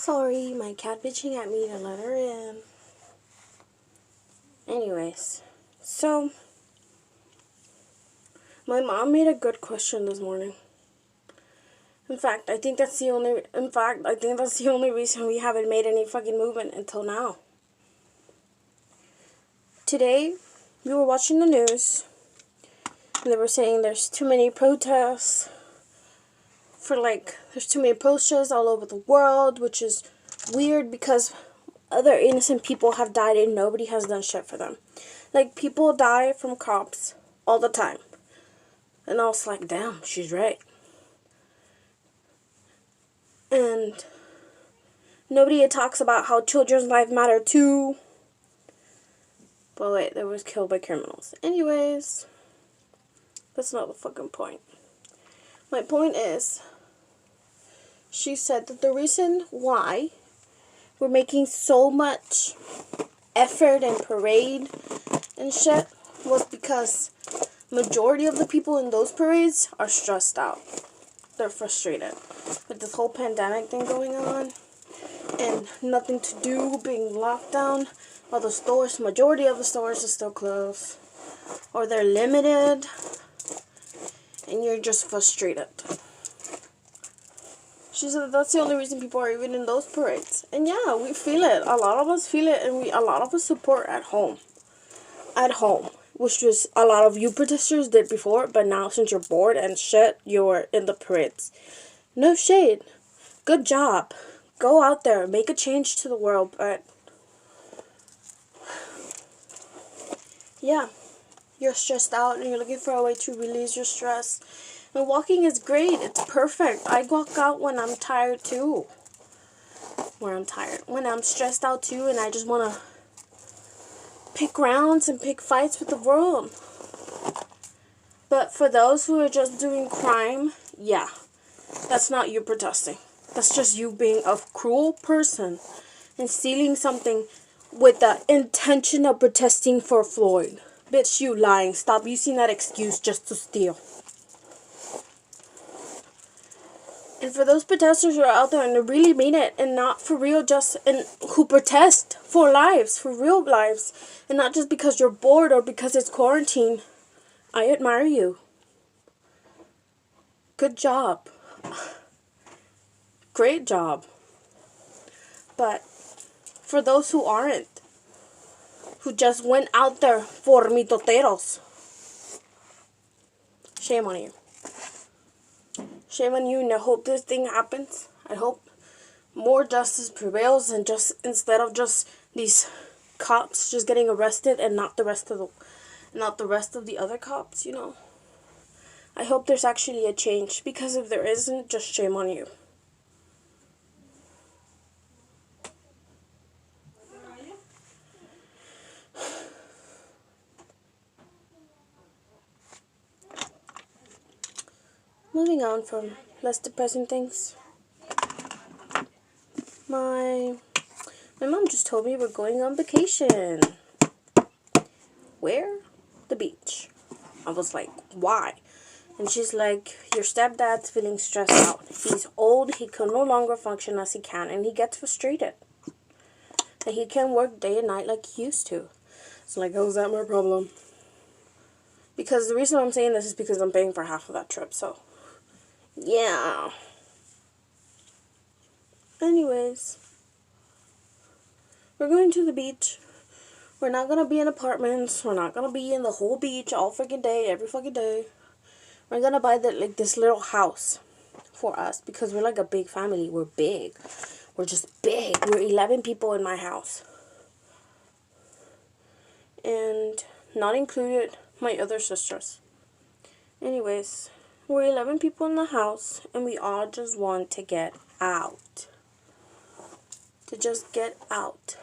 Sorry, my cat bitching at me to let her in. Anyways, so my mom made a good question this morning. In fact, I think that's the only reason we haven't made any fucking movement until now. Today, we were watching the news, and they were saying there's too many protests there's too many protests all over the world, which is weird because other innocent people have died and nobody has done shit for them. Like, people die from cops all the time. And I was like, damn, she's right. And nobody talks about how children's lives matter too. But wait, they was killed by criminals. Anyways, that's not the fucking point. My point is, she said that the reason why we're making so much effort and parade and shit was because majority of the people in those parades are stressed out. They're frustrated with this whole pandemic thing going on and nothing to do, being locked down while the stores, majority of the stores are still closed or they're limited and you're just frustrated. She said that's the only reason people are even in those parades. And yeah, we feel it. A lot of us feel it, and a lot of us support at home. At home. Which was a lot of you protesters did before, but now since you're bored and shit, you're in the parades. No shade. Good job. Go out there. Make a change to the world, but yeah. You're stressed out and you're looking for a way to release your stress. And walking is great. It's perfect. I walk out when I'm tired too. When I'm stressed out too and I just want to pick rounds and pick fights with the world. But for those who are just doing crime, yeah. That's not you protesting. That's just you being a cruel person and stealing something with the intention of protesting for Floyd. Bitch, you lying. Stop using that excuse just to steal. And for those protesters who are out there and they really mean it and not for real and who protest for lives, for real lives, and not just because you're bored or because it's quarantine, I admire you. Good job. Great job. But for those who aren't, who just went out there for mitoteros, shame on you. Shame on you, and I hope this thing happens. I hope more justice prevails, and just instead of just these cops just getting arrested and not the rest of the other cops, you know. I hope there's actually a change, because if there isn't, just shame on you. Moving on from less depressing things. My mom just told me we're going on vacation. Where? The beach. I was like, why? And she's like, your stepdad's feeling stressed out. He's old, he can no longer function as he can, and he gets frustrated. And he can't work day and night like he used to. It's like, how's that my problem? Because the reason I'm saying this is because I'm paying for half of that trip, so yeah. Anyways, we're going to the beach. We're not going to be in apartments. We're not going to be in the whole beach all freaking day, every fucking day. We're going to buy this little house for us because we're like a big family. We're big. We're just big. We're 11 people in my house. And not included my other sisters. Anyways, we're 11 people in the house, and we all just want to get out. To just get out.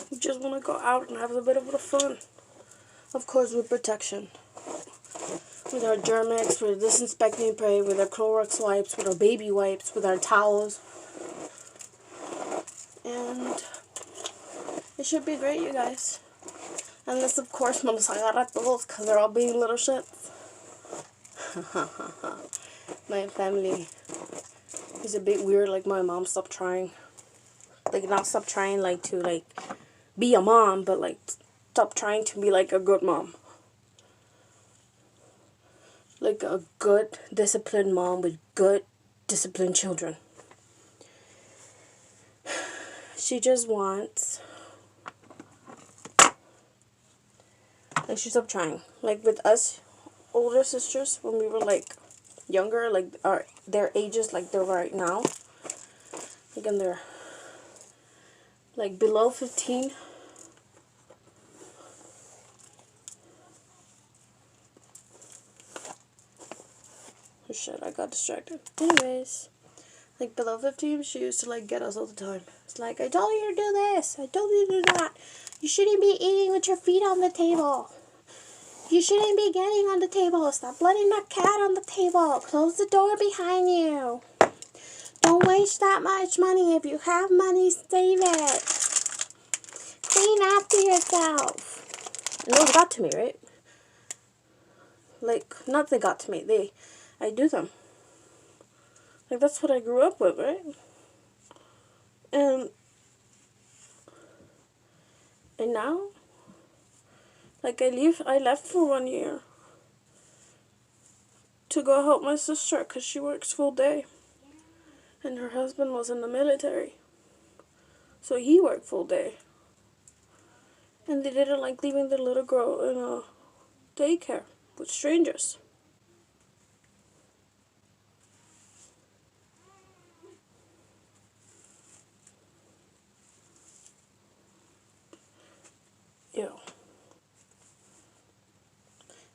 We just want to go out and have a bit of fun. Of course, with protection. With our Germex, with disinfecting spray, with our Clorox wipes, with our baby wipes, with our towels. And it should be great, you guys. And this, of course, me los agarra a todos because they're all being little shits. My family is a bit weird. Like, my mom stopped trying. Like, not stop trying, like, to, like, be a mom, but, like, stop trying to be, like, a good mom. Like, a good, disciplined mom with good, disciplined children. She just wants... Like, she stopped trying. Like, with us older sisters, when we were, like, younger, like, their ages, like, they're right now. Like, and they're, like, below 15. Oh, shit, I got distracted. Anyways, like, below 15, she used to, like, get us all the time. It's like, I told you to do this. I told you to do that. You shouldn't be eating with your feet on the table. You shouldn't be getting on the table. Stop letting that cat on the table. Close the door behind you. Don't waste that much money. If you have money, save it. Clean after yourself. And those got to me, right? Like, not they got to me. I do them. Like, that's what I grew up with, right? And now, like, I left for 1 year to go help my sister because she works full day. And her husband was in the military. So he worked full day. And they didn't like leaving their little girl in a daycare with strangers. Yeah.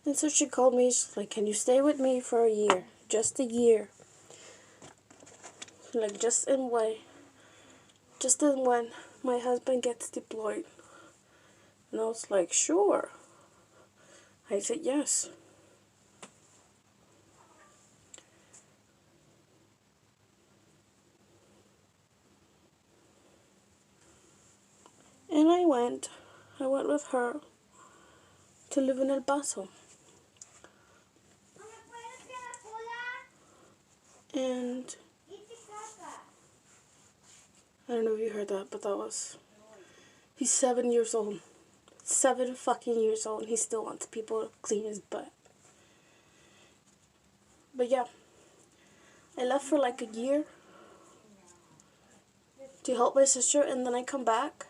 And so she called me. She's like, can you stay with me for a year? Just a year. Like, just in when my husband gets deployed. And I was like, sure. I said yes. And I went with her to live in El Paso. And I don't know if you heard that, but he's 7 years old. 7 fucking years old. He still wants people to clean his butt. But yeah, I left for like a year to help my sister, and then I come back,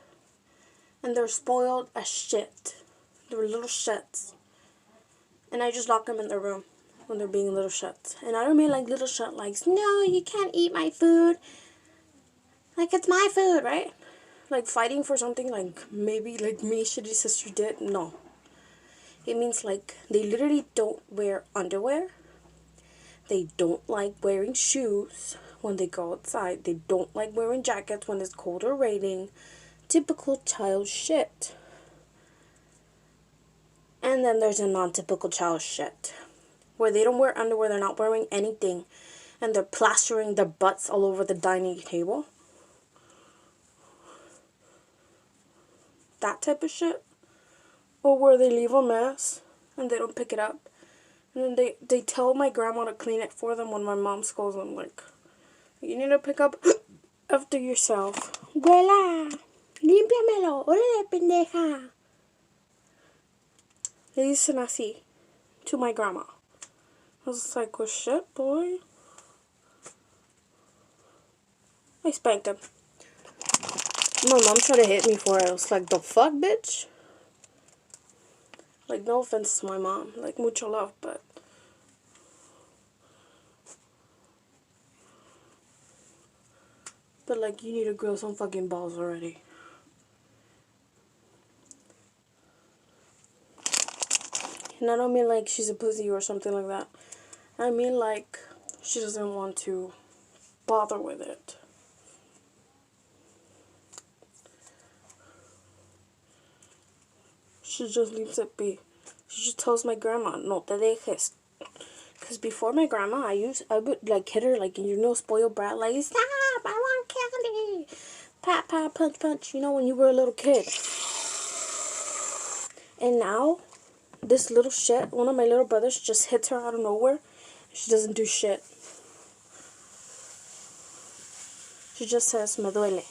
and they're spoiled as shit. They're little shits. And I just lock them in their room when they're being little shits. And I don't mean like little shit like, no, you can't eat my food. Like, it's my food, right? Like, fighting for something like maybe like me, shitty sister did. No. It means like they literally don't wear underwear. They don't like wearing shoes when they go outside. They don't like wearing jackets when it's cold or raining. Typical child shit. And then there's a non-typical child shit, where they don't wear underwear, they're not wearing anything, and they're plastering their butts all over the dining table. That type of shit. Or where they leave a mess and they don't pick it up. And then they tell my grandma to clean it for them when my mom scolds them, like, you need to pick up after yourself. Abuela, límpiamelo, órale, pendeja. Le dicen así to my grandma. I was like, well, shit, boy. I spanked him. My mom tried to hit me for it. I was like, the fuck, bitch? Like, no offense to my mom. Like, mucho love, but... But, like, you need to grow some fucking balls already. And I don't mean, like, she's a pussy or something like that. I mean, like, she doesn't want to bother with it. She just leaves it be. She just tells my grandma, no te dejes. Because before my grandma, I would, like, hit her, like, you know, spoiled brat, like, stop, I want candy. Pat, pat, punch, punch, you know, when you were a little kid. And now, this little shit, one of my little brothers just hits her out of nowhere. She doesn't do shit. She just says, me duele,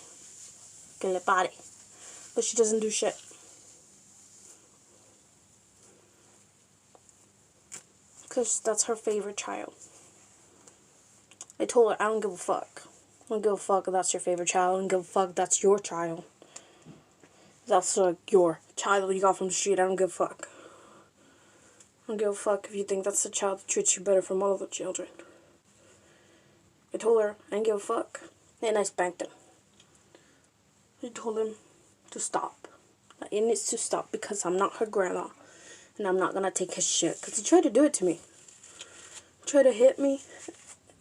que le pare. But she doesn't do shit. Because that's her favorite child. I told her, I don't give a fuck. I don't give a fuck if that's your favorite child. I don't give a fuck if that's your child. That's like your child you got from the street. I don't give a fuck. I don't give a fuck if you think that's the child that treats you better from all other children. I told her, I didn't give a fuck. And I spanked him. I told him to stop. It needs to stop because I'm not her grandma. And I'm not gonna take his shit. Because he tried to do it to me. He tried to hit me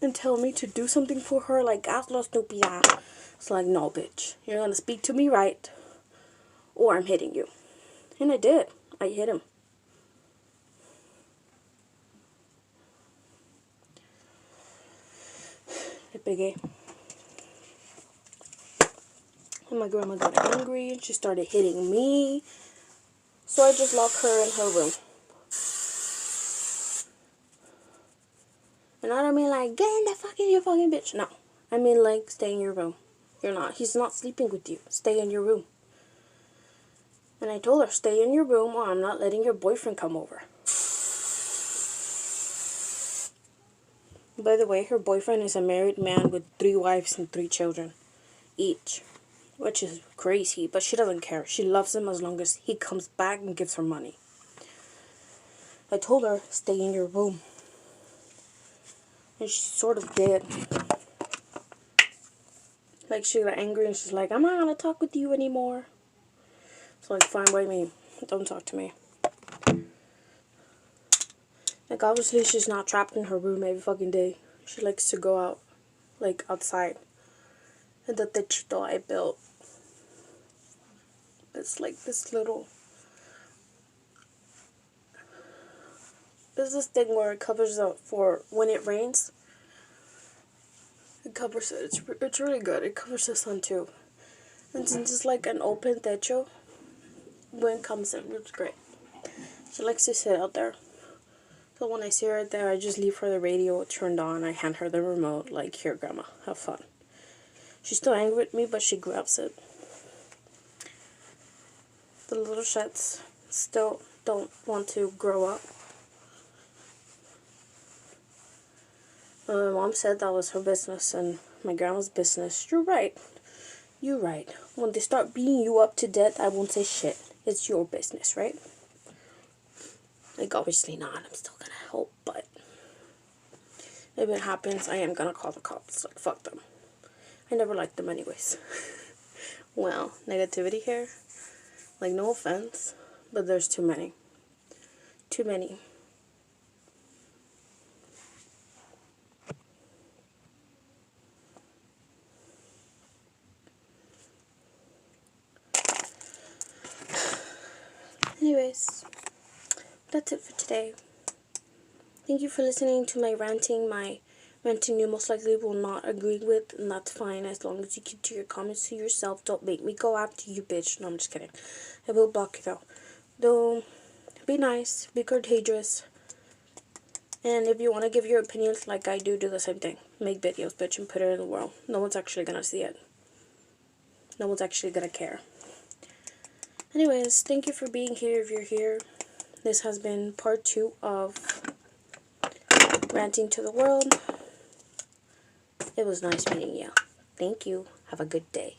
and tell me to do something for her. Like, hazlo estúpida. It's like, no, bitch. You're gonna speak to me right. Or I'm hitting you. And I did. I hit him. Le pegué. And my grandma got angry and she started hitting me. So I just locked her in her room. And I don't mean like, get in the fucking, you fucking bitch. No. I mean like, stay in your room. He's not sleeping with you. Stay in your room. And I told her, stay in your room or I'm not letting your boyfriend come over. By the way, her boyfriend is a married man with 3 wives and 3 children each. Which is crazy, but she doesn't care. She loves him as long as he comes back and gives her money. I told her, stay in your room. And she sort of did. Like, she got angry and she's like, I'm not gonna talk with you anymore. So, like, fine by me. Don't talk to me. Like, obviously she's not trapped in her room every fucking day. She likes to go out, like, outside. And the techito I built. It's like this little... There's this thing where it covers up for when it rains. It covers it. It's really good. It covers the sun too. And since it's like an open techo, wind comes in. It's great. She likes to sit out there. So when I see her out there, I just leave her the radio turned on. I hand her the remote. Like, here, grandma, have fun. She's still angry with me, but she grabs it. The little shits still don't want to grow up. My mom said that was her business and my grandma's business. You're right. You're right. When they start beating you up to death, I won't say shit. It's your business, right? Like, obviously not. I'm still gonna help, but if it happens, I am gonna call the cops. Like, fuck them. I never liked them anyways. Well, negativity here. Like, no offense, but there's too many. Too many. Anyways, that's it for today. Thank you for listening to my ranting. My ranting you most likely will not agree with, and that's fine as long as you keep to your comments to yourself. Don't make me go after you, bitch. No, I'm just kidding. I will block you though. Though, be nice, be contagious, and if you want to give your opinions like I do, do the same thing. Make videos, bitch, and put it in the world. No one's actually gonna see it. No one's actually gonna care. Anyways, thank you for being here if you're here. This has been part 2 of Ranting to the World. It was nice meeting you. Thank you. Have a good day.